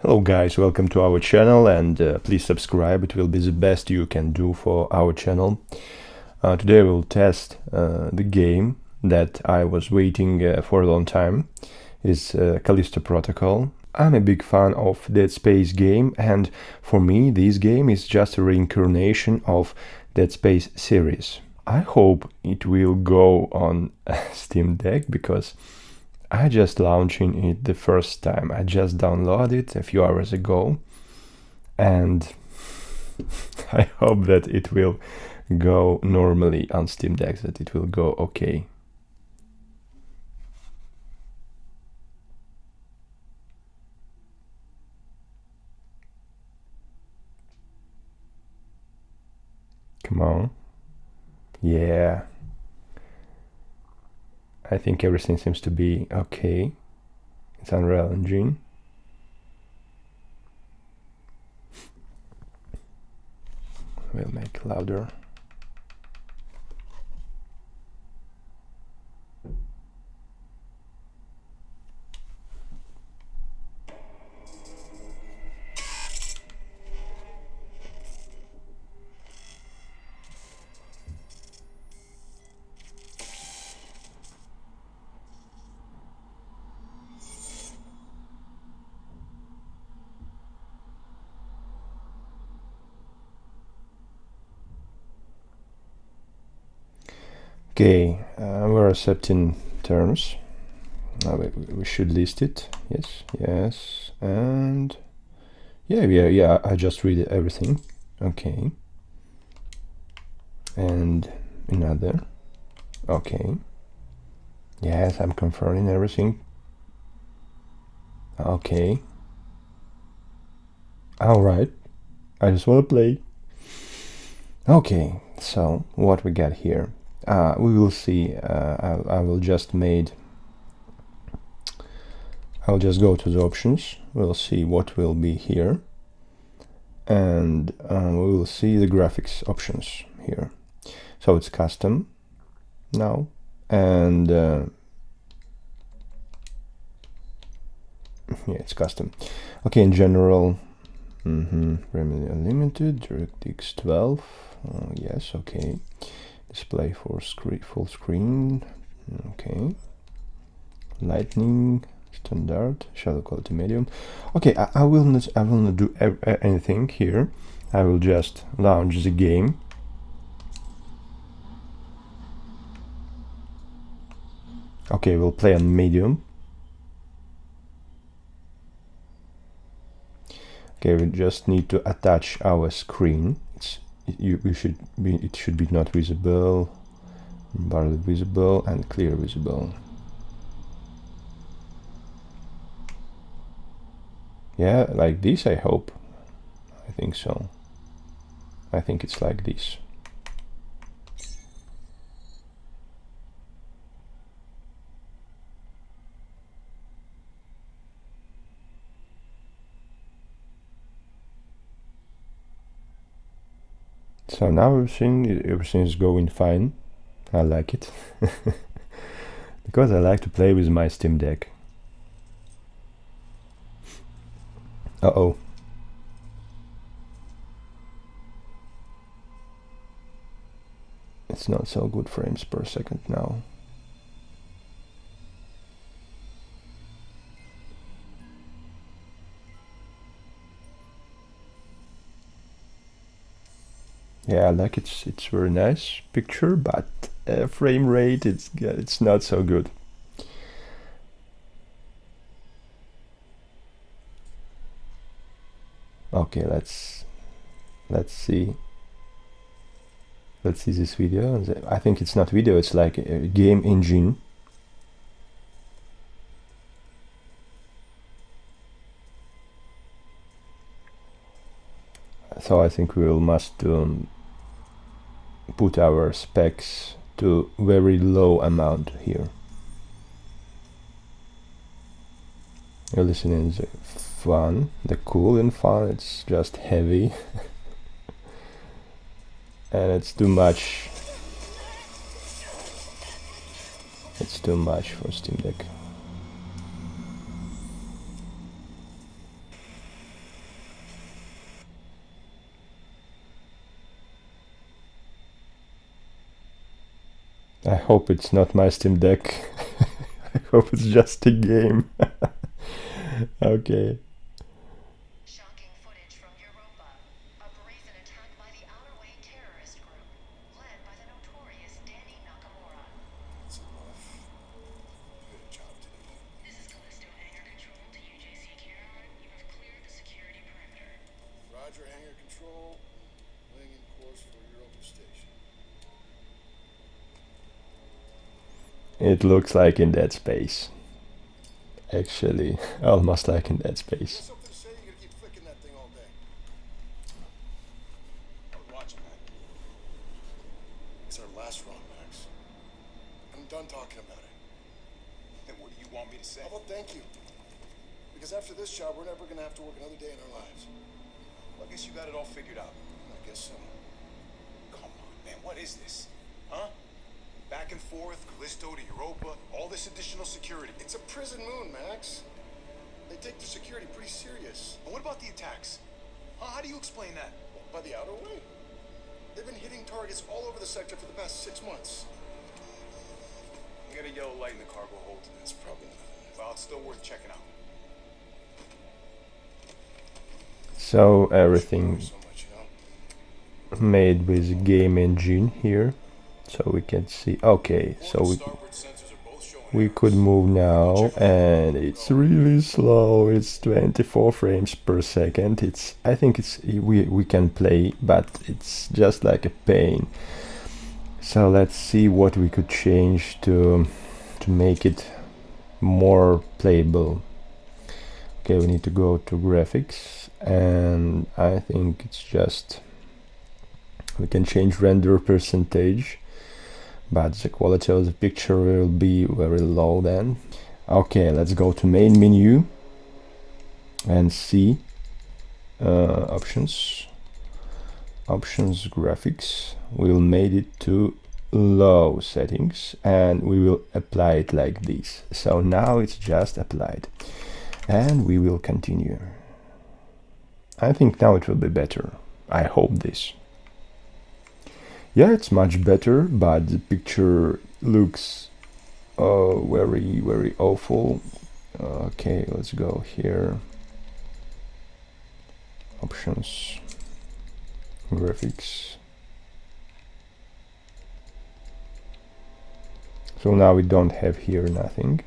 Hello guys, welcome to our channel and please subscribe, it will be the best you can do for our channel. Today we'll test the game that I was waiting for a long time. It is Callisto Protocol. I'm a big fan of Dead Space game, and for me this game is just a reincarnation of Dead Space series. I hope it will go on Steam Deck because I just launching it the first time. I just downloaded it a few hours ago, and I hope that it will go normally on Steam Deck, that it will go okay. Come on. Yeah. I think everything seems to be okay. It's Unreal Engine. We'll make louder. Okay, we're accepting terms. We should list it. Yes, and yeah. I just read everything. Okay, and another. Okay. Yes, I'm confirming everything. Okay. All right. I just want to play. Okay. So what we got here? We will see. I'll just go to the options. We'll see what will be here, and we will see the graphics options here. So it's custom now, and yeah, it's custom. Okay, in general, Remedy Unlimited, DirectX 12. Yes, okay. Display for full screen. Okay. Lightning, standard, shadow quality medium. Okay, I will not do anything here. I will just launch the game. Okay, we'll play on medium. Okay, we just need to attach our screen. It should be not visible, barely visible, and clear visible. Yeah, like this, I hope. I think so. I think it's like this. So now everything is going fine. I like it. Because I like to play with my Steam Deck. Uh-oh. It's not so good frames per second now. Yeah, I like it. It's very nice picture, but frame rate it's not so good. Okay, let's see. Let's see this video. I think it's not video. It's like a game engine. So I think we must put our specs to very low amount here. You're listening to the fun, the cool and fun. It's just heavy, and it's too much. It's too much for Steam Deck. I hope it's not my Steam Deck. I hope it's just a game. Okay. Shocking footage from Europa. A brazen attack by the Outer Way terrorist group, led by the notorious Danny Nakamura. That's enough. You got a job to do. This is Callisto Hangar Control to UJC Caroline. You have cleared the security perimeter. Roger, hangar control. Laying in course for Europa Station. It looks like in Dead Space. Actually, almost like in Dead You Space. got something to say? You gotta keep flicking that thing all day. I was watching that. It's our last run, Max. I'm done talking about it. Then what do you want me to say? How about thank you? Because after this job, we're never gonna have to work another day in our lives. Well, I guess you got it all figured out. I guess so. Come on, man, what is this? Huh? Back and forth, Callisto to Europa, all this additional security. It's a prison moon, Max. They take their security pretty serious. And what about the attacks? Huh? How do you explain that? By the Outer Way. They've been hitting targets all over the sector for the past 6 months. We got a yellow light in the cargo hold. That's probably nothing. Well, it's still worth checking out. So everything So much, you know? made with game engine here, so we can see. Okay, so we could move now, and it's really slow. It's 24 frames per second. It's, I think it's, we can play, but it's just like a pain. So let's see what we could change to make it more playable. Okay, we need to go to graphics, and I think it's just, we can change render percentage, but the quality of the picture will be very low then. Okay, let's go to main menu and see options, graphics. We'll made it to low settings, and we will apply it like this. So now it's just applied, and we will continue. I think now it will be better. I hope this. Yeah, it's much better, but the picture looks very awful. Okay, let's go here. Options, graphics. So now we don't have here nothing.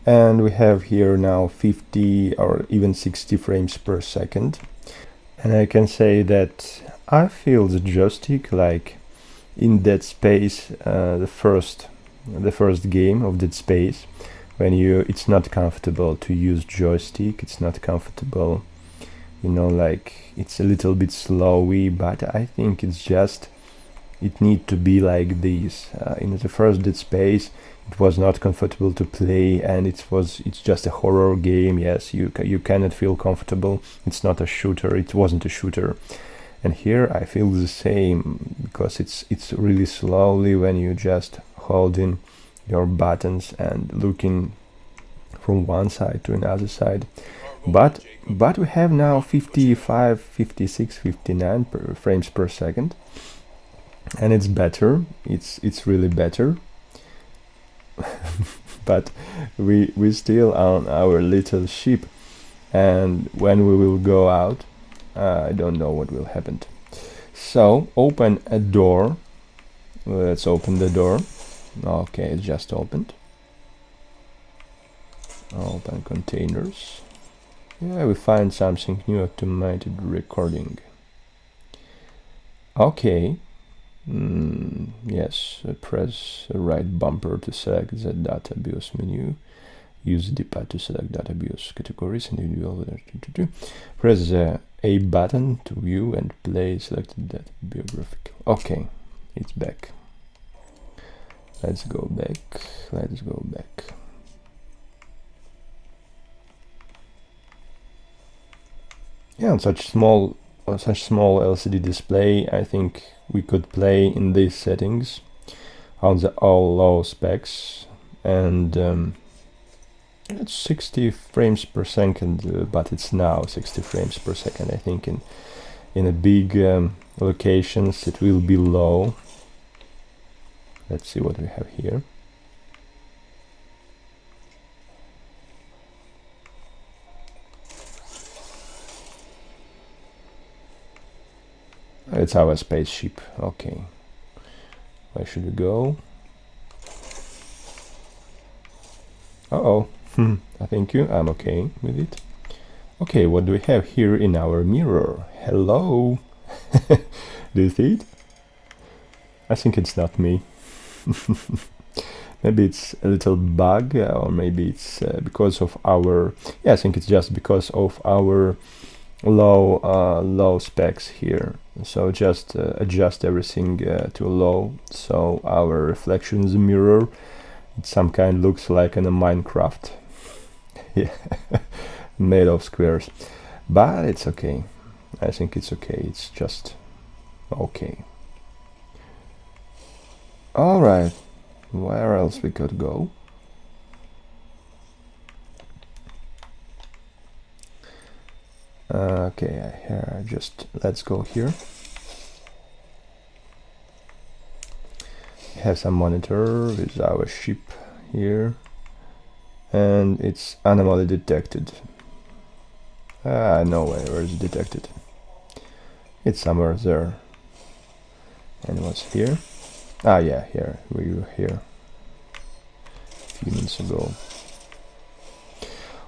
And we have here now 50 or even 60 frames per second. And I can say that I feel the joystick like in Dead Space, the first game of Dead Space, when it's not comfortable to use joystick, it's not comfortable, you know, like it's a little bit slowy, but I think it's just, it need to be like this. In the first Dead Space, it was not comfortable to play, and it's just a horror game. Yes, you cannot feel comfortable. It's not a shooter. It wasn't a shooter. And here I feel the same, because it's really slowly when you just holding your buttons and looking from one side to another side. But we have now 55, 56, 59 frames per second, and it's better. It's really better. But we still on our little ship, and when we will go out, I don't know what will happen. So open a door. Let's open the door. Okay, it just opened. Open containers. Yeah, we find something new, automated recording. Okay. Yes, press the right bumper to select the data BIOS menu. Use the D-pad to select data BIOS categories and individual. Press the A button to view and play selected data biographical. Okay, it's back. Let's go back. Let's go back. Yeah, on such small LCD display, I think we could play in these settings on the all low specs, and it's 60 frames per second, but it's now 60 frames per second. I think in a big locations it will be low, Let's see what we have here. It's our spaceship. Okay. Where should we go? Uh-oh. Thank you. I'm okay with it. Okay, what do we have here in our mirror? Hello. Do you see it? I think it's not me. Maybe it's a little bug, or maybe it's because of our... Yeah, I think it's just because of our low specs here. So just adjust everything to low, so our reflection in the mirror, it some kind looks like in a Minecraft. Yeah, made of squares. But it's okay. I think it's okay. It's just okay. Alright, where else we could go? Okay, just let's go here. We have some monitor with our ship here, and it's anomaly detected. No way, where is it detected? It's somewhere there. And what's here? Ah, yeah, here. We were here a few minutes ago.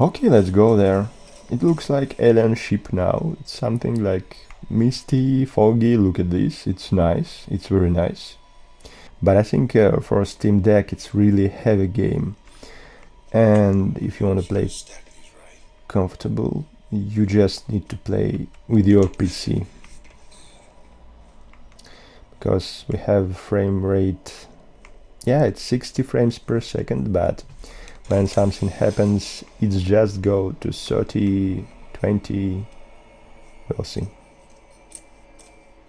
Okay, let's go there. It looks like alien ship now. It's something like misty, foggy. Look at this. It's nice. It's very nice. But I think for Steam Deck it's really heavy game. And if you want to play comfortable, you just need to play with your PC. Because we have frame rate, yeah, it's 60 frames per second, but when something happens, it's just go to 30, 20, we'll see.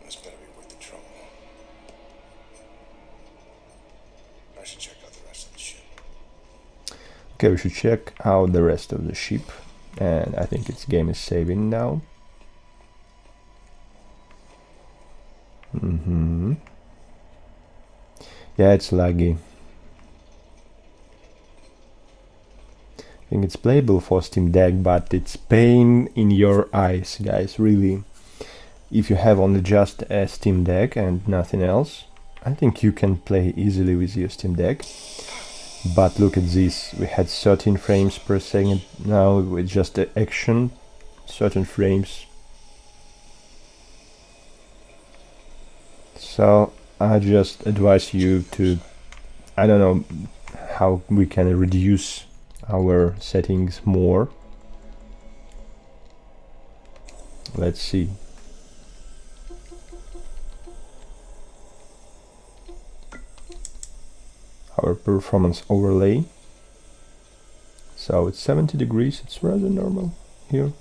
This better be worth the trouble. I should check out the rest of the ship. Okay, we should check out the rest of the ship, and I think its game is saving now. Yeah, it's laggy. I think it's playable for Steam Deck, but it's pain in your eyes, guys, really. If you have only just a Steam Deck and nothing else, I think you can play easily with your Steam Deck. But look at this, we had 13 frames per second, now with just the action, certain frames. So I just advise you to, I don't know how we can reduce our settings more. Let's see. Our performance overlay. So it's 70 degrees, it's rather normal here.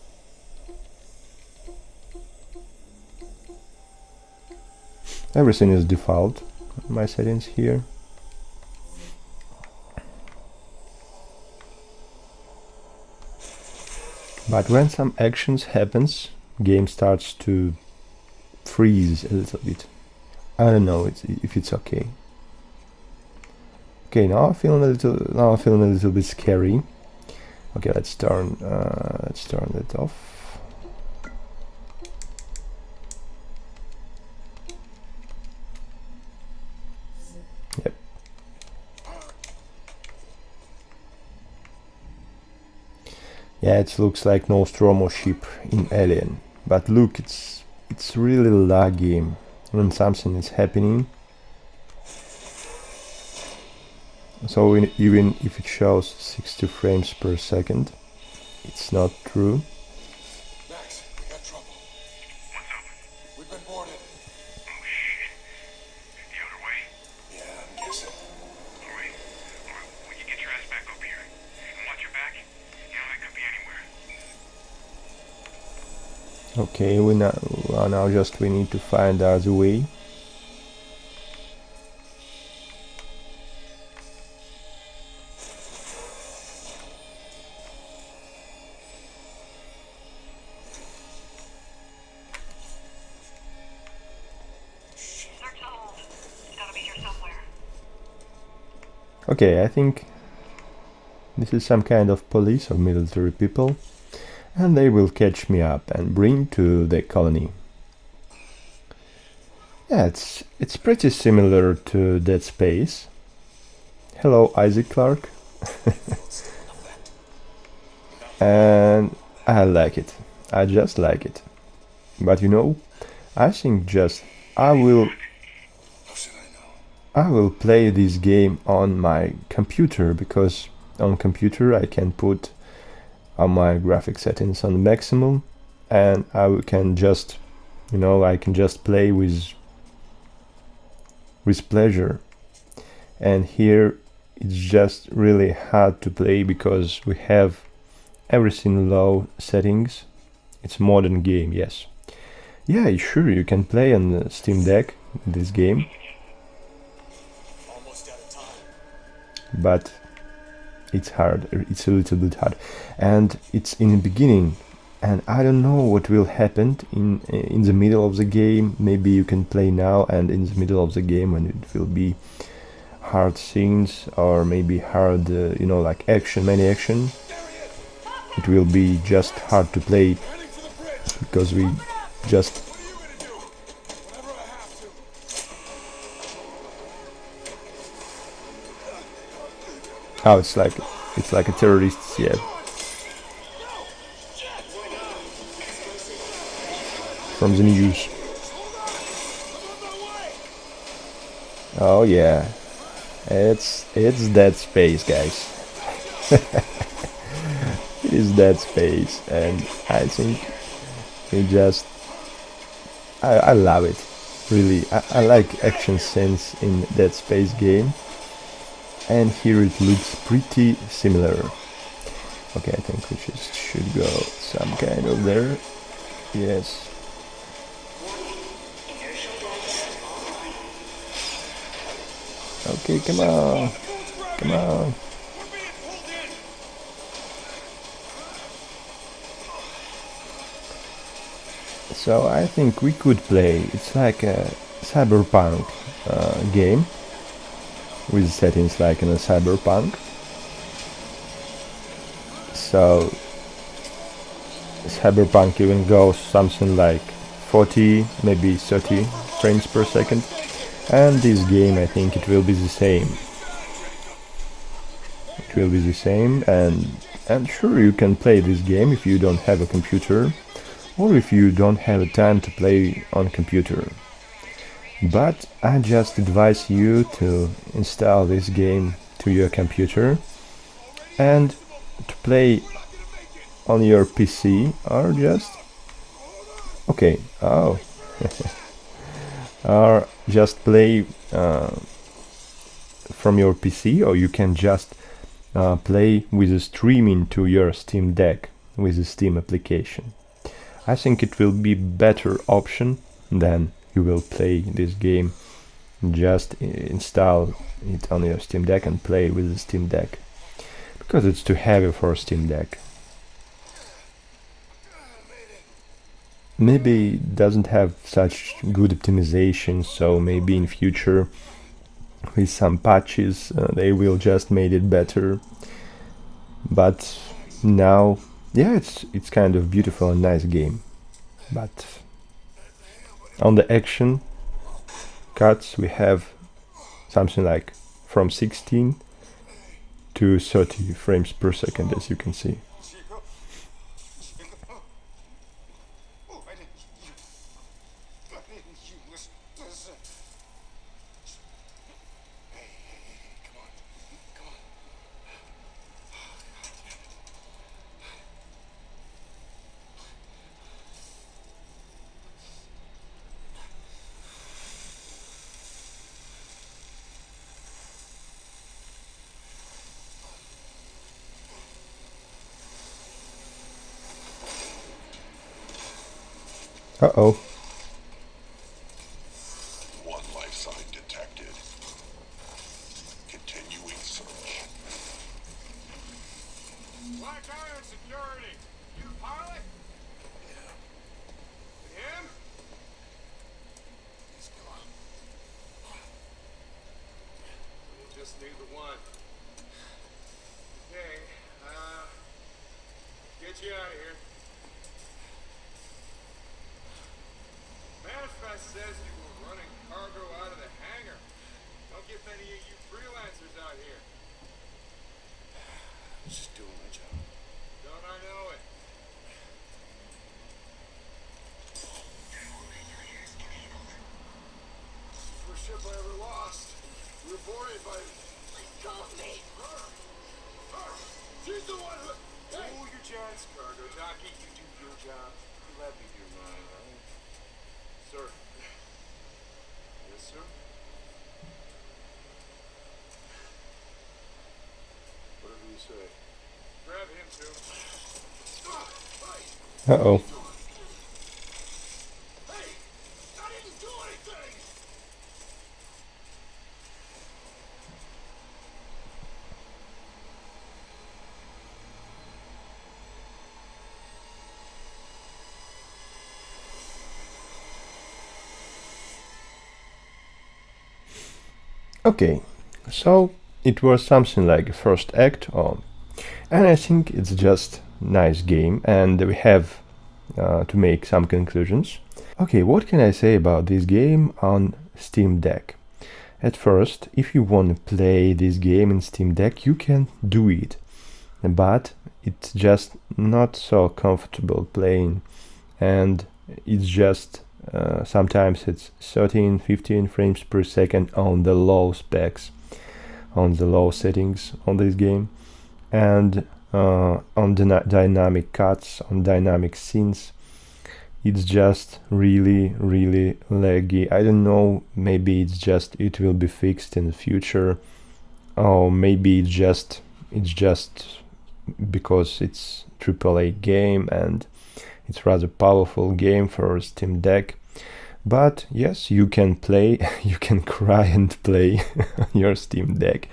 Everything is default, my settings here. But when some actions happens, game starts to freeze a little bit. I don't know if it's okay. Okay, now I'm feeling a little bit scary. Okay, let's turn that off. Yep. Yeah, it looks like Nostromo ship in Alien, but look, it's really laggy when something is happening. So even if it shows 60 frames per second, it's not true. Max, we got trouble. What's up? We've been boarded. Oh, shit. The other way? Yeah, I'm guessing. Alright. Well, you get your ass back up here. And watch your back. You know, that could be anywhere. Okay, we need to find the other way. Search the hold. It's gotta be here somewhere. Okay, I think this is some kind of police or military people, and they will catch me up and bring to the colony. Yeah, it's pretty similar to Dead Space. Hello, Isaac Clarke. And I like it. I just like it. But you know, I think just I will How should I know? I will play this game on my computer, because on computer I can put my graphic settings on maximum, and can just, you know, I can just play with pleasure. And here it's just really hard to play because we have everything low settings. It's modern game, yes. Yeah, sure, you can play on the Steam Deck this game, Almost out of time. but it's hard. It's a little bit hard, and it's in the beginning, and I don't know what will happen in the middle of the game. Maybe you can play now, and in the middle of the game, when it will be hard scenes, or maybe hard, you know, like many action, it will be just hard to play, Heading for the bridge. because we just What are you gonna do? Whatever I have to. it's like a terrorist, yeah. From the news. Oh yeah, it's Dead Space, guys. It is Dead Space, and I think it just I love it. Really, I like action scenes in Dead Space game, and here it looks pretty similar. Okay, I think we just should go some kind of there. Yes. Okay, come on, come on. We're being pulled in. So I think we could play. It's like a cyberpunk game with settings like in a cyberpunk. So cyberpunk even goes something like 40, maybe 30 frames per second, and this game I think it will be the same. It will be the same, and sure, you can play this game if you don't have a computer, or if you don't have a time to play on computer. But I just advise you to install this game to your computer and to play on your PC, or just okay, oh, or just play from your PC, or you can just play with a streaming to your Steam Deck with the Steam application. I think it will be better option than you will play this game. Just install it on your Steam Deck and play with the Steam Deck, because it's too heavy for a Steam Deck. Maybe it doesn't have such good optimization, so maybe in future with some patches they will just made it better. But now, yeah, it's kind of beautiful and nice game. But on the action cuts we have something like from 16 to 30 frames per second, as you can see. Chico. Chico. Why didn't you listen? Hey, come on. Come on. Uh-oh. One life sign detected. Continuing search. Black Iron Security. You the pilot? Yeah, Him? he's gone. We'll just neither one. Okay, get you out of here. Manifest says you were running cargo out of the hangar. Don't get many of you freelancers out here. I was just doing my job. Don't I know it? First ship I ever lost. We were boarded by... Let go of me! Her! She's the one who... Hey! Hold your jets, cargo jockey. You do your job. You let me do mine, right? Sir. Yes, sir? Whatever you say. Grab him, too. Uh-oh. Hey! I didn't do anything! Okay, so it was something like a first act, and I think it's just nice game, and we have to make some conclusions. Okay, what can I say about this game on Steam Deck? At first, if you want to play this game in Steam Deck, you can do it, but it's just not so comfortable playing, and it's just sometimes it's 13, 15 frames per second on the low specs, on the low settings on this game, and on the dynamic cuts, on dynamic scenes, it's just really laggy. I don't know, maybe it will be fixed in the future, or maybe it's just because it's AAA game and it's rather powerful game for Steam Deck. But yes, you can play, you can cry and play your Steam Deck,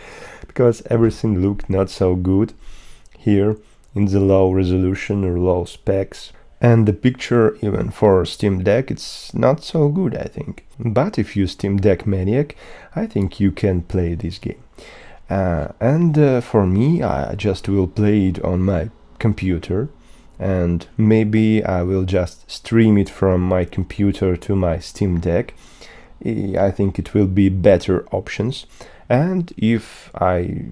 because everything looked not so good here in the low resolution or low specs, and the picture even for Steam Deck it's not so good, I think. But if you Steam Deck maniac, I think you can play this game. And for me, I just will play it on my computer, and maybe I will just stream it from my computer to my Steam Deck. I think it will be better options. And if I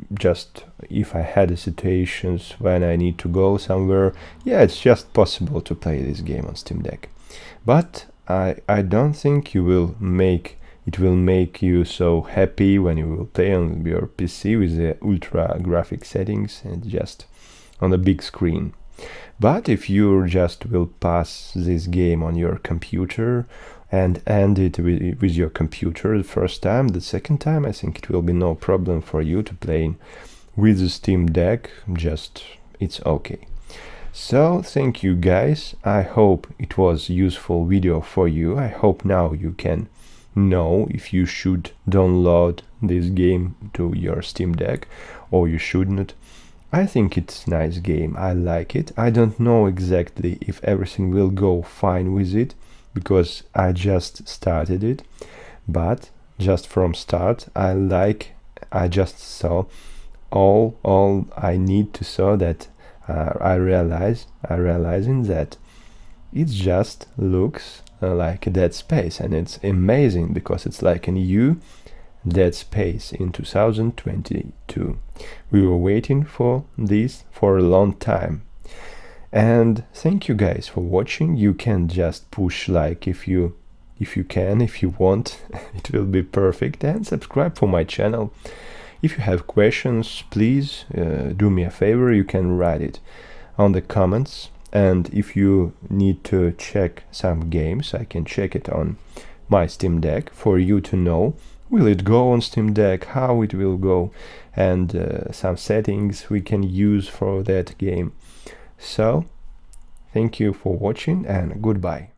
had situations when I need to go somewhere, yeah, it's just possible to play this game on Steam Deck. But I don't think it will make you so happy when you will play on your PC with the ultra graphic settings and just on a big screen. But if you just will pass this game on your computer and end it with your computer the first time, the second time, I think it will be no problem for you to play with the Steam Deck, just it's okay. So thank you guys, I hope it was useful video for you. I hope now you can know if you should download this game to your Steam Deck or you shouldn't. I think it's a nice game, I like it. I don't know exactly if everything will go fine with it, because I just started it, but just from start I just saw all I need to saw that I realizing that it just looks like a Dead Space, and it's amazing because it's like a new Dead Space in 2022. We were waiting for this for a long time. And thank you guys for watching. You can just push like if you want. It will be perfect, and subscribe for my channel. If you have questions, please do me a favor, you can write it on the comments, and if you need to check some games, I can check it on my Steam Deck for you to know will it go on Steam Deck, how it will go, and some settings we can use for that game. So thank you for watching and goodbye.